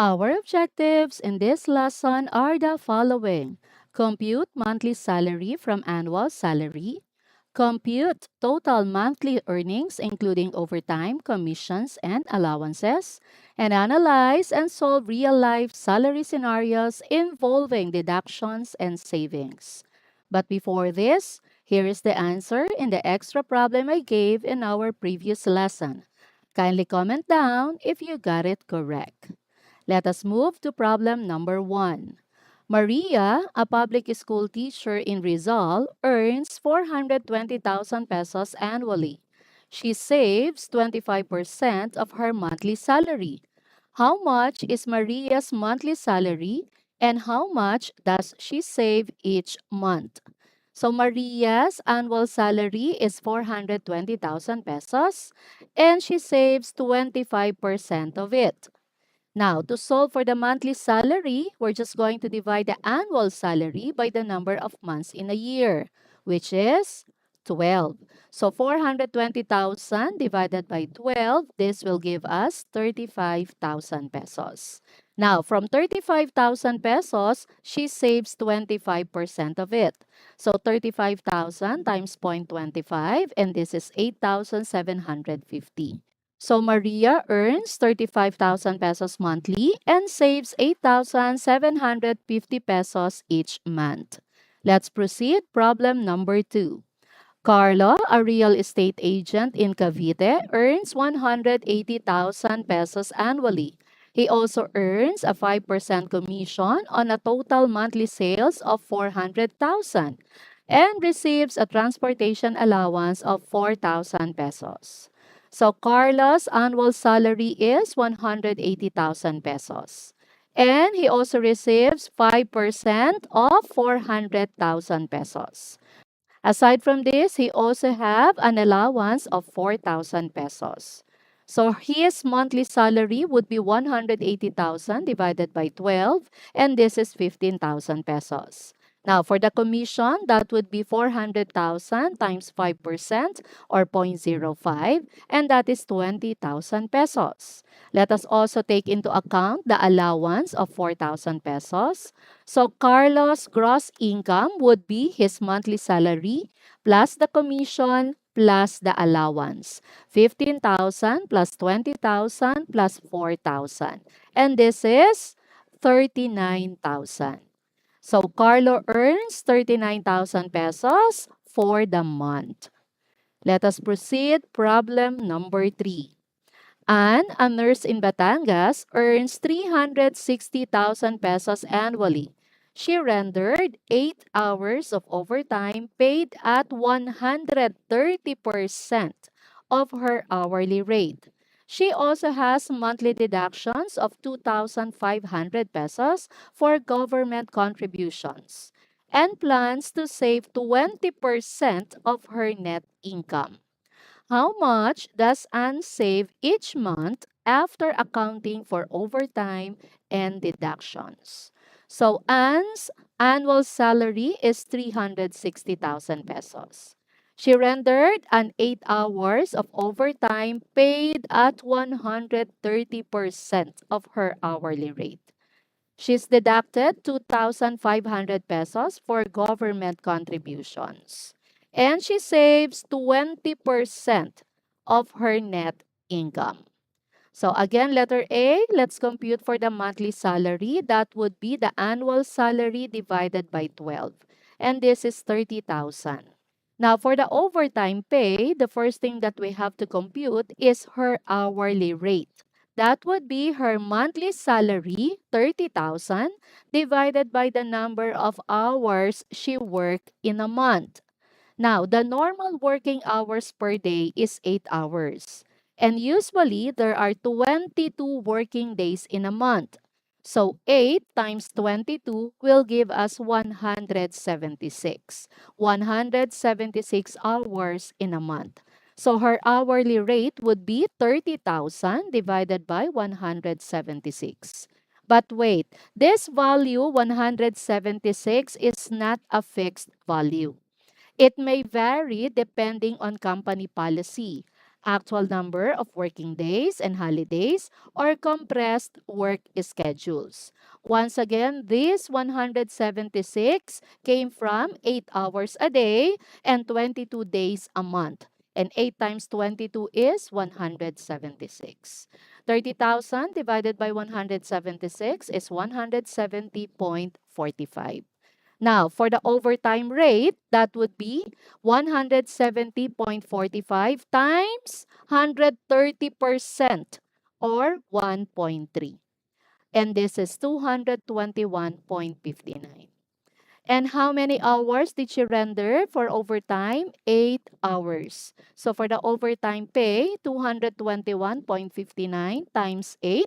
Our objectives in this lesson are the following. Compute monthly salary from annual salary. Compute total monthly earnings including overtime, commissions, and allowances. And analyze and solve real-life salary scenarios involving deductions and savings. But before this, here is the answer in the extra problem I gave in our previous lesson. Kindly comment down if you got it correct. Let us move to problem number 1. Maria, a public school teacher in Rizal, earns 420,000 pesos annually. She saves 25% of her monthly salary. How much is Maria's monthly salary and how much does she save each month? So Maria's annual salary is 420,000 pesos and she saves 25% of it. Now, to solve for the monthly salary, we're just going to divide the annual salary by the number of months in a year, which is 12. So 420,000 divided by 12, this will give us 35,000 pesos. Now, from 35,000 pesos, she saves 25% of it. So 35,000 times 0.25, and this is 8,750. So Maria earns 35,000 pesos monthly and saves 8,750 pesos each month. Let's proceed. Problem number 2. Carlo, a real estate agent in Cavite, earns 180,000 pesos annually. He also earns a 5% commission on a total monthly sales of 400,000 and receives a transportation allowance of 4,000 pesos. So Carlos' annual salary is 180,000 pesos. And he also receives 5% of 400,000 pesos. Aside from this, he also have an allowance of 4,000 pesos. So his monthly salary would be 180,000 divided by 12, and this is 15,000 pesos. Now, for the commission, that would be 400,000 times 5% or 0.05, and that is 20,000 pesos. Let us also take into account the allowance of 4,000 pesos. So Carlos' gross income would be his monthly salary plus the commission plus the allowance. 15,000 plus 20,000 plus 4,000. And this is 39,000. So Carlo earns 39,000 pesos for the month. Let us proceed. Problem number 3. Anne, a nurse in Batangas, earns 360,000 pesos annually. She rendered 8 hours of overtime paid at 130% of her hourly rate. She also has monthly deductions of 2,500 pesos for government contributions and plans to save 20% of her net income. How much does Anne save each month after accounting for overtime and deductions? So Anne's annual salary is 360,000 pesos. She rendered an 8 hours of overtime paid at 130% of her hourly rate. She's deducted 2,500 pesos for government contributions. And she saves 20% of her net income. So again, letter A, let's compute for the monthly salary. That would be the annual salary divided by 12. And this is 30,000. Now, for the overtime pay, the first thing that we have to compute is her hourly rate. That would be her monthly salary, 30,000, divided by the number of hours she worked in a month. Now, the normal working hours per day is 8 hours. And usually, there are 22 working days in a month. So, 8 times 22 will give us 176. 176 hours in a month. So, her hourly rate would be 30,000 divided by 176. But wait, this value 176 is not a fixed value. It may vary depending on company policy. actual number of working days and holidays, or compressed work schedules. Once again, this 176 came from 8 hours a day and 22 days a month. And 8 times 22 is 176. 30,000 divided by 176 is 170.45. Now, for the overtime rate, that would be 170.45 times 130% or 1.3. And this is 221.59. And how many hours did she render for overtime? 8 hours. So for the overtime pay, 221.59 times 8,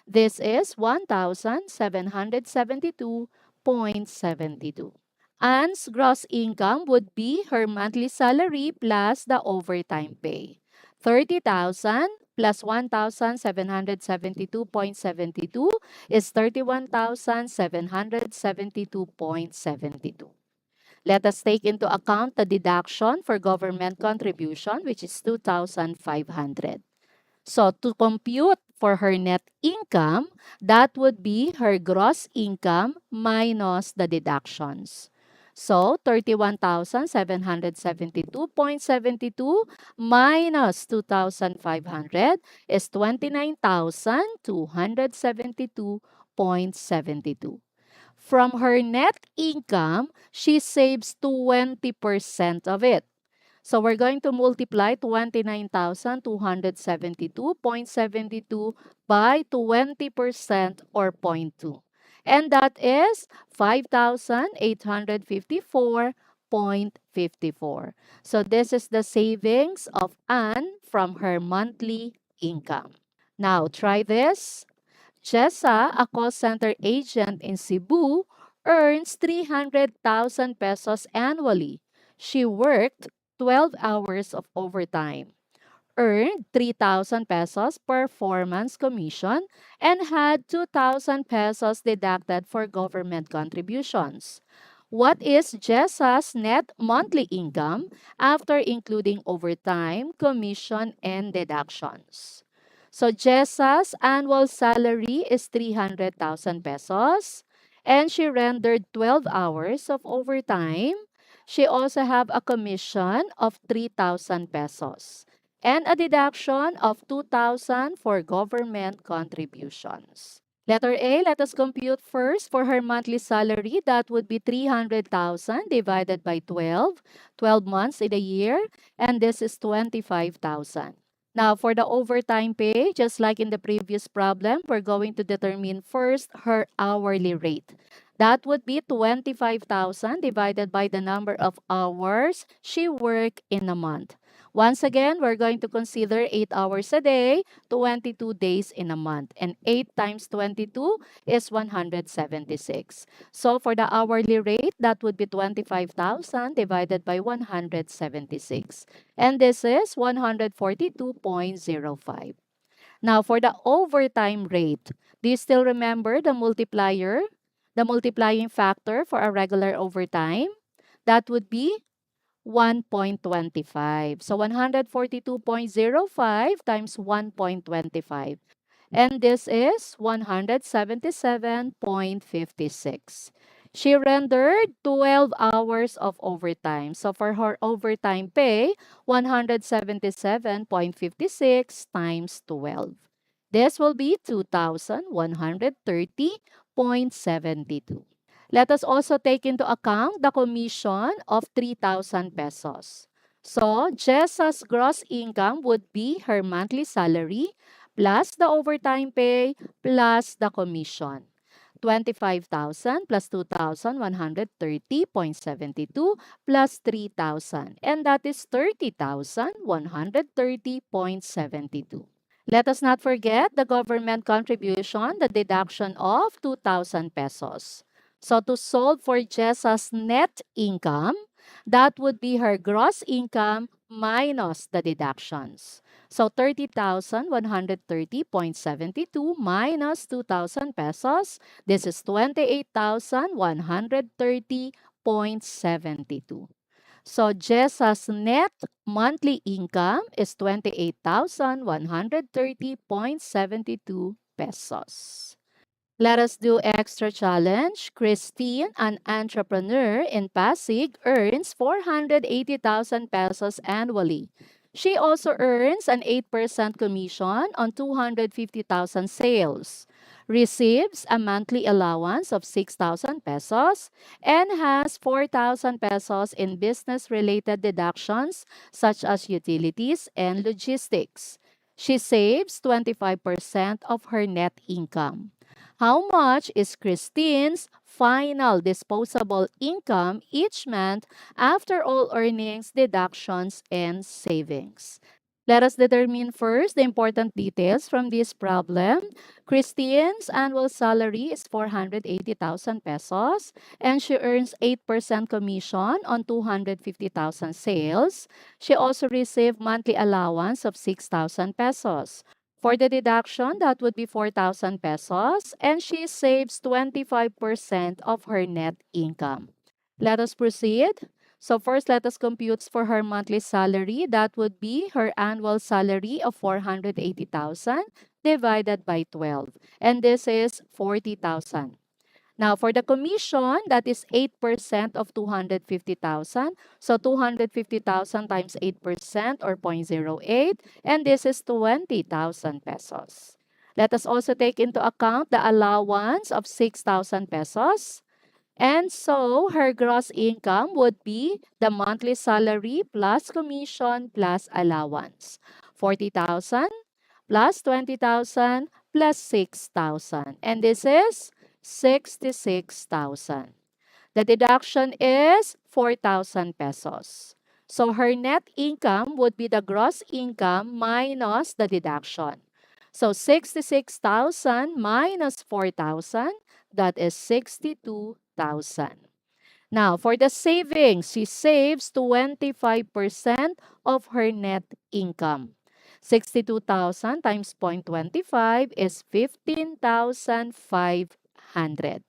this is 1,772.72. Anne's gross income would be her monthly salary plus the overtime pay. 30,000 plus 1,772.72 is 31,772.72. Let us take into account the deduction for government contribution, which is 2,500. So to compute for her net income, that would be her gross income minus the deductions. So 31,772.72 minus 2,500 is 29,272.72. From her net income, she saves 20% of it. So we're going to multiply 29,272.72 by 20% or 0.2. And that is 5,854.54. So this is the savings of Anne from her monthly income. Now try this. Jessa, a call center agent in Cebu, earns 300,000 pesos annually. She worked 12 hours of overtime, earned 3,000 pesos performance commission, and had 2,000 pesos deducted for government contributions. What is Jessa's net monthly income after including overtime, commission, and deductions? So Jessa's annual salary is 300,000 pesos, and she rendered 12 hours of overtime. She also have a commission of 3,000 pesos and a deduction of 2,000 for government contributions. Letter A, let us compute first for her monthly salary. That would be 300,000 divided by 12, 12 months in a year, and this is 25,000. Now, for the overtime pay, just like in the previous problem, we're going to determine first her hourly rate. That would be 25,000 divided by the number of hours she worked in a month. Once again, we're going to consider 8 hours a day, 22 days in a month. And 8 times 22 is 176. So for the hourly rate, that would be 25,000 divided by 176. And this is 142.05. Now, for the overtime rate, do you still remember the multiplier, the multiplying factor for a regular overtime? That would be 1.25. So 142.05 times 1.25. And this is 177.56. She rendered 12 hours of overtime. So for her overtime pay, 177.56 times 12. This will be 2,130.72. Let us also take into account the commission of 3,000 pesos. So, Jessa's gross income would be her monthly salary plus the overtime pay plus the commission. 25,000 plus 2,130.72 plus 3,000. And that is 30,130.72. Let us not forget the government contribution, the deduction of 2,000 pesos. So to solve for Jessa's net income, that would be her gross income minus the deductions. So 30,130.72 minus 2,000 pesos, this is 28,130.72. So Jessa's net monthly income is 28,130.72 pesos. Let us do extra challenge. Christine, an entrepreneur in Pasig, earns 480,000 pesos annually. She also earns an 8% commission on 250,000 sales, receives a monthly allowance of 6,000 pesos, and has 4,000 pesos in business-related deductions such as utilities and logistics. She saves 25% of her net income. How much is Christine's final disposable income each month after all earnings, deductions, and savings? Let us determine first the important details from this problem. Christine's annual salary is 480,000 pesos and she earns 8% commission on 250,000 sales. She also received monthly allowance of 6,000 pesos. For the deduction, that would be 4,000 pesos, and she saves 25% of her net income. Let us proceed. So first, let us compute for her monthly salary. That would be her annual salary of 480,000 divided by 12. And this is 40,000. Now, for the commission, that is 8% of 250,000. So, 250,000 times 8% or 0.08, and this is 20,000 pesos. Let us also take into account the allowance of 6,000 pesos. And so, her gross income would be the monthly salary plus commission plus allowance. 40,000 plus 20,000 plus 6,000. And this is 66,000. The deduction is 4,000 pesos. So her net income would be the gross income minus the deduction. So 66,000 minus 4,000, that is 62,000. Now, for the savings, she saves 25% of her net income. 62,000 times 0.25 is 15,500.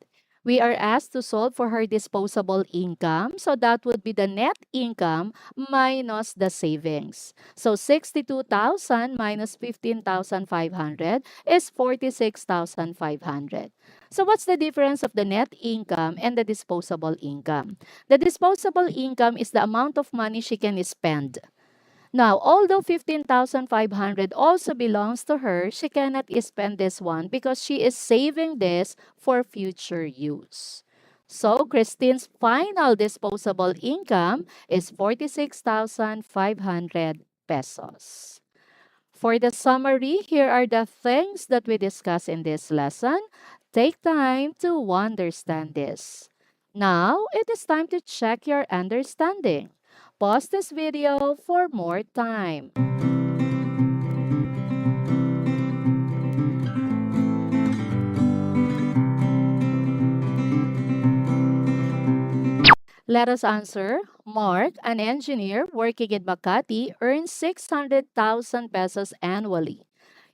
We are asked to solve for her disposable income. So that would be the net income minus the savings. So 62,000 minus 15,500 is 46,500. So what's the difference of the net income and the disposable income? The disposable income is the amount of money she can spend. Now, although 15,500 also belongs to her, she cannot spend this one because she is saving this for future use. So, Christine's final disposable income is 46,500 pesos. For the summary, here are the things that we discussed in this lesson. Take time to understand this. Now, it is time to check your understanding. Pause this video for more time. Let us answer. Mark, an engineer working in Makati, earns 600,000 pesos annually.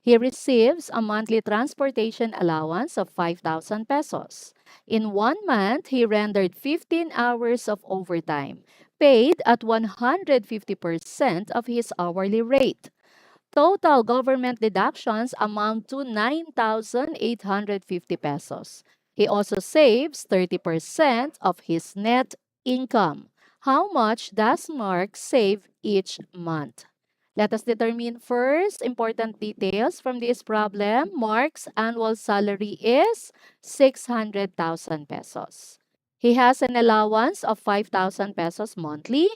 He receives a monthly transportation allowance of 5,000 pesos. In 1 month, he rendered 15 hours of overtime, paid at 150% of his hourly rate. Total government deductions amount to 9,850 pesos. He also saves 30% of his net income. How much does Mark save each month? Let us determine first important details from this problem. Mark's annual salary is 600,000 pesos. He has an allowance of 5,000 pesos monthly,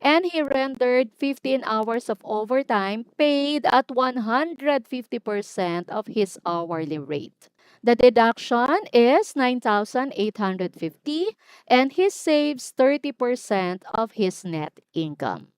and he rendered 15 hours of overtime paid at 150% of his hourly rate. The deduction is 9,850 and he saves 30% of his net income.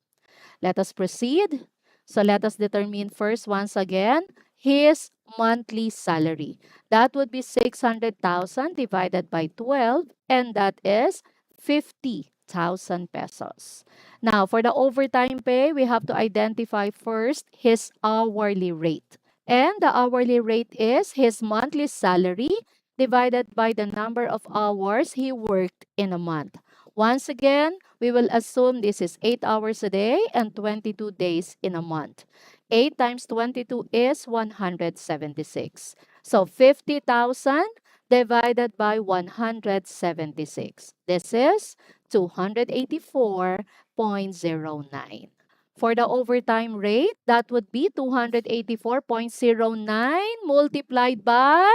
Let us proceed. So let us determine first once again his monthly salary. That would be 600,000 divided by 12 and that is 50,000 pesos. Now, for the overtime pay, we have to identify first his hourly rate. And the hourly rate is his monthly salary divided by the number of hours he worked in a month. Once again, we will assume this is 8 hours a day and 22 days in a month. 8 times 22 is 176. So 50,000 divided by 176. This is 284.09. For the overtime rate, that would be 284.09 multiplied by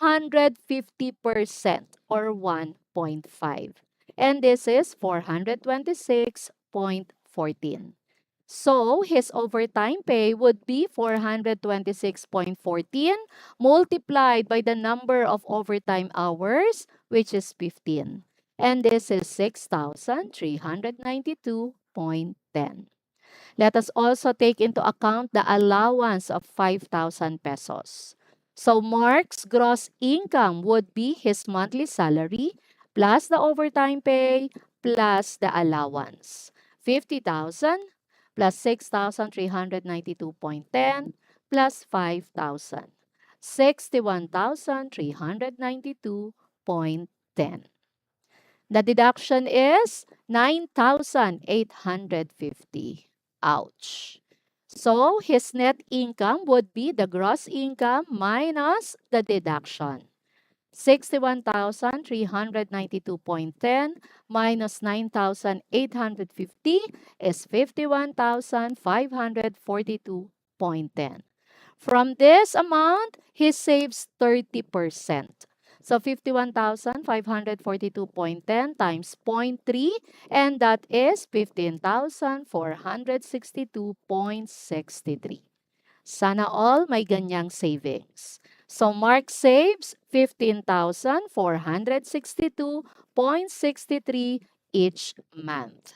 150% or 1.5. And this is 426.14. So, his overtime pay would be 426.14 multiplied by the number of overtime hours, which is 15. And this is 6,392.10. Let us also take into account the allowance of 5,000 pesos. So Mark's gross income would be his monthly salary plus the overtime pay plus the allowance. 50,000 plus 6,392.10 plus 5,000. 61,392.10. The deduction is 9,850. Ouch. So his net income would be the gross income minus the deduction. 61,392.10 minus 9,850 is 51,542.10. From this amount, he saves 30%. So 51,542.10 times 0.3, and that is 15,462.63. Sana all may ganyang savings. So Mark saves 15,462.63 each month.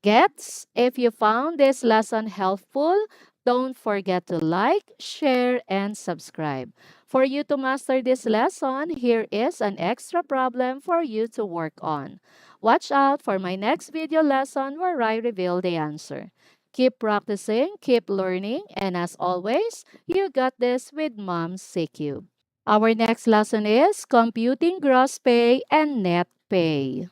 Gets? If you found this lesson helpful, don't forget to like, share, and subscribe. For you to master this lesson, here is an extra problem for you to work on. Watch out for my next video lesson where I reveal the answer. Keep practicing, keep learning, and as always, you got this with Mom's CQ. Our next lesson is computing gross pay and net pay.